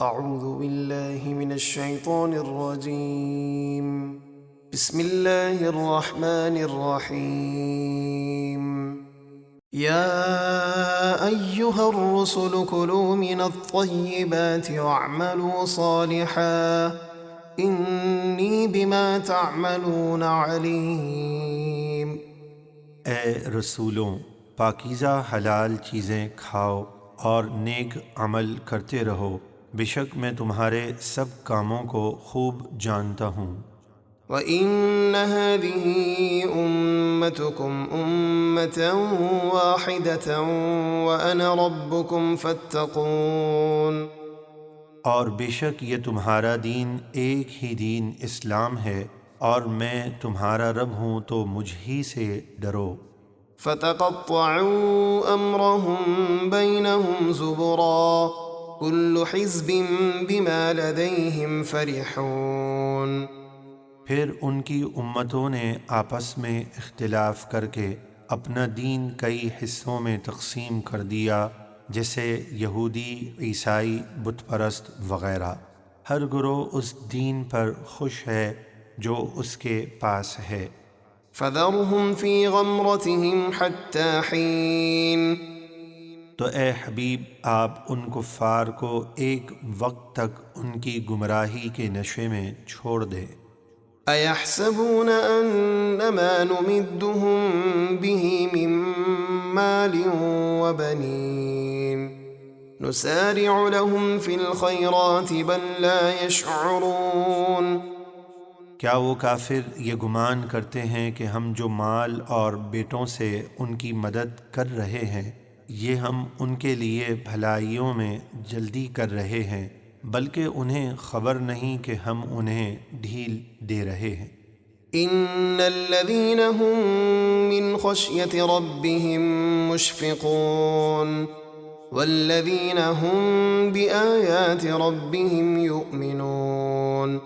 أعوذ بالله من الشيطان الرجيم. بسم الله الرحمن الرحيم. يا أيها الرسل كلوا من الطيبات واعملوا صالحا إني بما تعملون عليم. اے رسولوں، پاکیزہ حلال چیزیں کھاؤ اور نیک عمل کرتے رہو، بے شک میں تمہارے سب کاموں کو خوب جانتا ہوں۔ وَإِنَّ هَذِهِ أُمَّتُكُمْ أُمَّةً وَاحِدَةً وَأَنَا رَبُّكُمْ فَاتَّقُونِ۔ اور بے شک یہ تمہارا دین ایک ہی دین اسلام ہے، اور میں تمہارا رب ہوں تو مجھ ہی سے ڈرو۔ فَتَقَطَّعُوا أَمْرَهُمْ بَيْنَهُمْ زُبُرًا كُلُّ حِزْبٍ بِمَا لَدَيْهِمْ فَرِحُونَ۔ پھر ان کی امتوں نے آپس میں اختلاف کر کے اپنا دین کئی حصوں میں تقسیم کر دیا، جیسے یہودی، عیسائی، بت پرست وغیرہ۔ ہر گروہ اس دین پر خوش ہے جو اس کے پاس ہے۔ فَذَرْهُمْ فِي غَمْرَتِهِمْ حَتَّى حِينٍ۔ تو اے حبیب آپ ان کفار کو ایک وقت تک ان کی گمراہی کے نشے میں چھوڑ دیں۔ أَيَحْسَبُونَ أَنَّمَا نُمِدُّهُم بِهِ مِن مَّالٍ وَبَنِينَ نُسَارِعُ لَهُمْ فِي الْخَيْرَاتِ بَل لَّا يَشْعُرُونَ۔ کیا وہ کافر یہ گمان کرتے ہیں کہ ہم جو مال اور بیٹوں سے ان کی مدد کر رہے ہیں، یہ ہم ان کے لیے بھلائیوں میں جلدی کر رہے ہیں، بلکہ انہیں خبر نہیں کہ ہم انہیں ڈھیل دے رہے ہیں۔ إِنَّ الَّذِينَ هُم مِّنْ خَشْيَةِ رَبِّهِم مُّشْفِقُونَ وَالَّذِينَ هُم بِآيَاتِ رَبِّهِمْ يُؤْمِنُونَ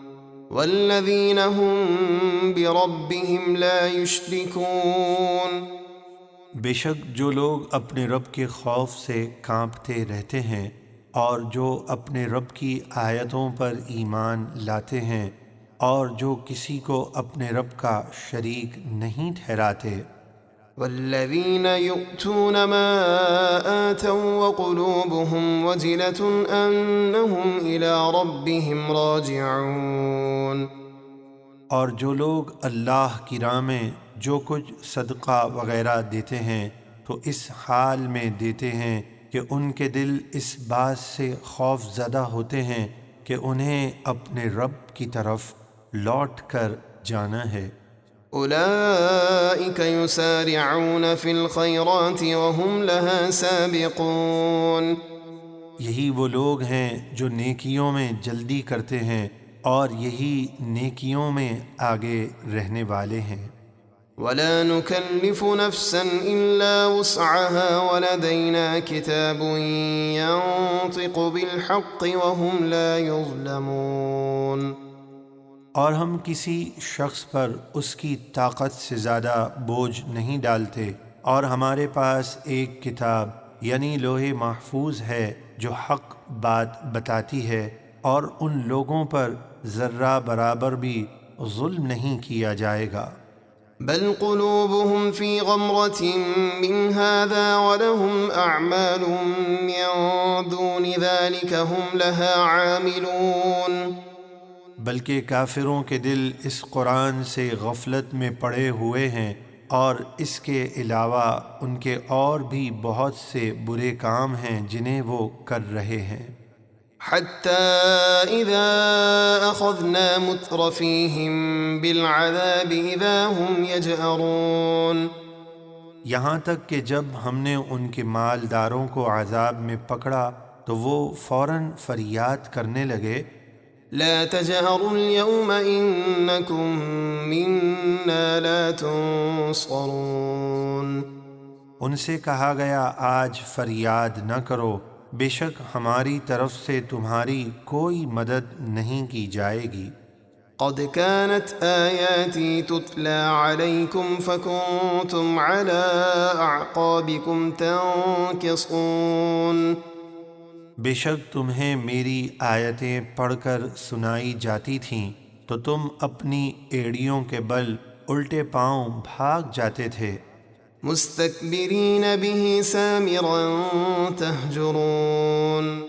وَالَّذِينَ هُم بِرَبِّهِمْ لَا يُشْرِكُونَ۔ بے شک جو لوگ اپنے رب کے خوف سے کانپتے رہتے ہیں اور جو اپنے رب کی آیتوں پر ایمان لاتے ہیں اور جو کسی کو اپنے رب کا شریک نہیں ٹھہراتے، والذین یؤتون ما آتوا وقلوبهم وجلة انہم الی ربهم راجعون۔ اور جو لوگ اللہ کی راہ میں جو کچھ صدقہ وغیرہ دیتے ہیں تو اس حال میں دیتے ہیں کہ ان کے دل اس بات سے خوف زدہ ہوتے ہیں کہ انہیں اپنے رب کی طرف لوٹ کر جانا ہے۔ اولئک یسارعون فی الخیرات وهم لها سابقون۔ یہی وہ لوگ ہیں جو نیکیوں میں جلدی کرتے ہیں اور یہی نیکیوں میں آگے رہنے والے ہیں۔ ولا نكلف نفسا إلا وسعها ولدينا كتاب ينطق بالحق وهم لا يظلمون۔ اور ہم کسی شخص پر اس کی طاقت سے زیادہ بوجھ نہیں ڈالتے، اور ہمارے پاس ایک کتاب یعنی لوح محفوظ ہے جو حق بات بتاتی ہے، اور ان لوگوں پر ذرہ برابر بھی ظلم نہیں کیا جائے گا۔ بل قلوبهم في غمرة من هذا ولهم أعمال من دون ذلك هم لها عاملون۔ بلکہ کافروں کے دل اس قرآن سے غفلت میں پڑے ہوئے ہیں، اور اس کے علاوہ ان کے اور بھی بہت سے برے کام ہیں جنہیں وہ کر رہے ہیں۔ حتى إذا أخذنا مترفيهم بالعذاب إذا هم يجأرون۔ یہاں تک کہ جب ہم نے ان کے مالداروں کو عذاب میں پکڑا تو وہ فوراً فریاد کرنے لگے، لا تجأروا اليوم إنكم منا لا تنصرون۔ ان سے کہا گیا آج فریاد نہ کرو، بے شک ہماری طرف سے تمہاری کوئی مدد نہیں کی جائے گی۔ قد كانت آياتي تتلى عليكم فكنتم على أعقابكم تنكصون۔ بے شک تمہیں میری آیتیں پڑھ کر سنائی جاتی تھیں تو تم اپنی ایڑیوں کے بل الٹے پاؤں بھاگ جاتے تھے، مستكبرين به سامرا تهجرون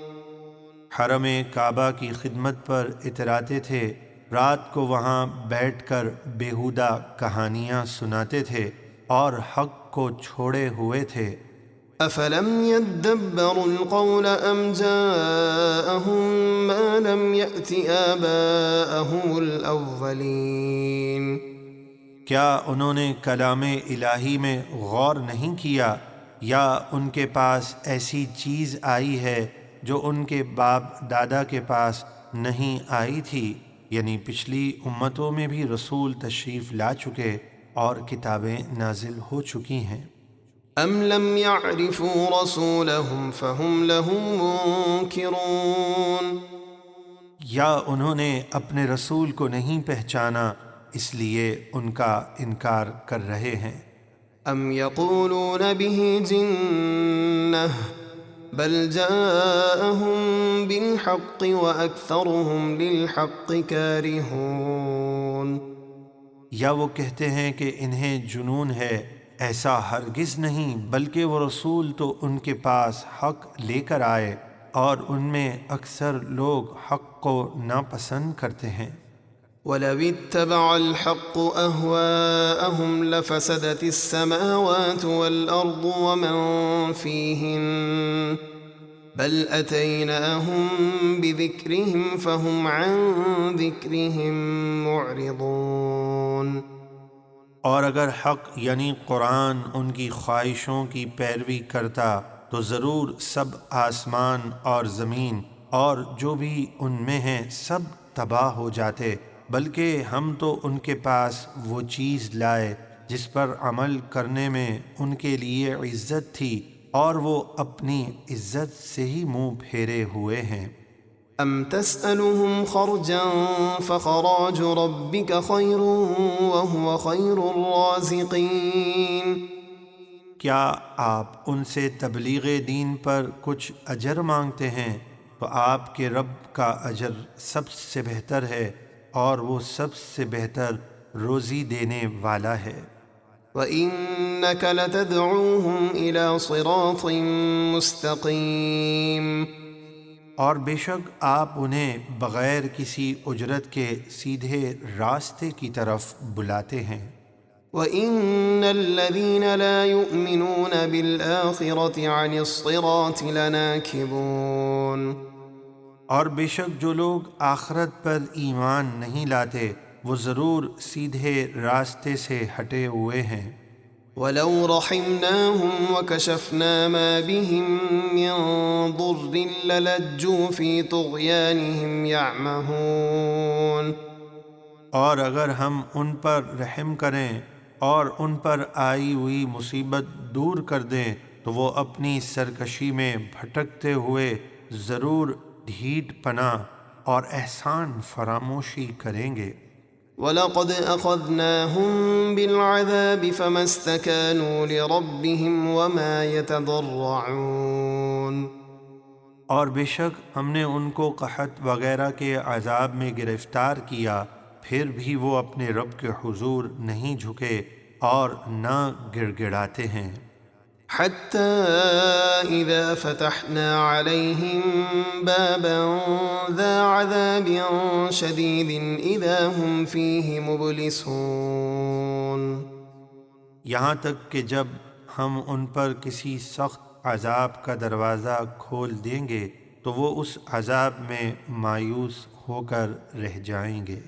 حرم کعبہ کی خدمت پر اتراتے تھے، رات کو وہاں بیٹھ کر بیہودہ کہانیاں سناتے تھے اور حق کو چھوڑے ہوئے تھے۔ أفلم يدبروا القول أم جاءهم ما لم يأت آباءهم الأولين کیا انہوں نے کلام الہی میں غور نہیں کیا، یا ان کے پاس ایسی چیز آئی ہے جو ان کے باپ دادا کے پاس نہیں آئی تھی؟ یعنی پچھلی امتوں میں بھی رسول تشریف لا چکے اور کتابیں نازل ہو چکی ہیں۔ أم لم يعرفوا رسولهم فهم له منكرون یا انہوں نے اپنے رسول کو نہیں پہچانا اس لیے ان کا انکار کر رہے ہیں۔ أم يقولون به جنة بل جاءهم بالحق وأكثرهم للحق كارهون یا وہ کہتے ہیں کہ انہیں جنون ہے، ایسا ہرگز نہیں، بلکہ وہ رسول تو ان کے پاس حق لے کر آئے اور ان میں اکثر لوگ حق کو ناپسند کرتے ہیں۔ ولو اتبع الحق أهواءهم لفسدت السماوات والأرض ومن فيهن بل أتيناهم بذكرهم فهم عن ذكرهم معرضون اور اگر حق یعنی قرآن ان کی خواہشوں کی پیروی کرتا تو ضرور سب آسمان اور زمین اور جو بھی ان میں ہیں سب تباہ ہو جاتے، بلکہ ہم تو ان کے پاس وہ چیز لائے جس پر عمل کرنے میں ان کے لیے عزت تھی اور وہ اپنی عزت سے ہی منہ پھیرے ہوئے ہیں۔ أم تسألهم خرجا فخراج ربك خير وهو خير الرازقين کیا آپ ان سے تبلیغ دین پر کچھ اجر مانگتے ہیں تو آپ کے رب کا اجر سب سے بہتر ہے اور وہ سب سے بہتر روزی دینے والا ہے۔ وإنك لتدعوهم إلى صراط مستقيم اور بے شک آپ انہیں بغیر کسی اجرت کے سیدھے راستے کی طرف بلاتے ہیں۔ وإن الذين لا يؤمنون بالآخرة عن الصراط لناكبون اور بے شک جو لوگ آخرت پر ایمان نہیں لاتے وہ ضرور سیدھے راستے سے ہٹے ہوئے ہیں۔ ولو رحمناهم وكشفنا ما بهم من ضر للجوا في طغيانهم يعمهون اور اگر ہم ان پر رحم کریں اور ان پر آئی ہوئی مصیبت دور کر دیں تو وہ اپنی سرکشی میں بھٹکتے ہوئے ضرور ڈھیٹ پنا اور احسان فراموشی کریں گے۔ وَلَقَدْ أَخَذْنَاهُمْ بِالْعَذَابِ فَمَا اسْتَكَانُوا لِرَبِّهِمْ وَمَا يَتَضَرَّعُونَ اور بے شک ہم نے ان کو قحط وغیرہ کے عذاب میں گرفتار کیا، پھر بھی وہ اپنے رب کے حضور نہیں جھکے اور نہ گڑ گڑاتے ہیں۔ حتى إذا فتحنا عليهم بابا ذا عذاب شديد إذا هم فيه مبلسون یہاں تک کہ جب ہم ان پر کسی سخت عذاب کا دروازہ کھول دیں گے تو وہ اس عذاب میں مایوس ہو کر رہ جائیں گے۔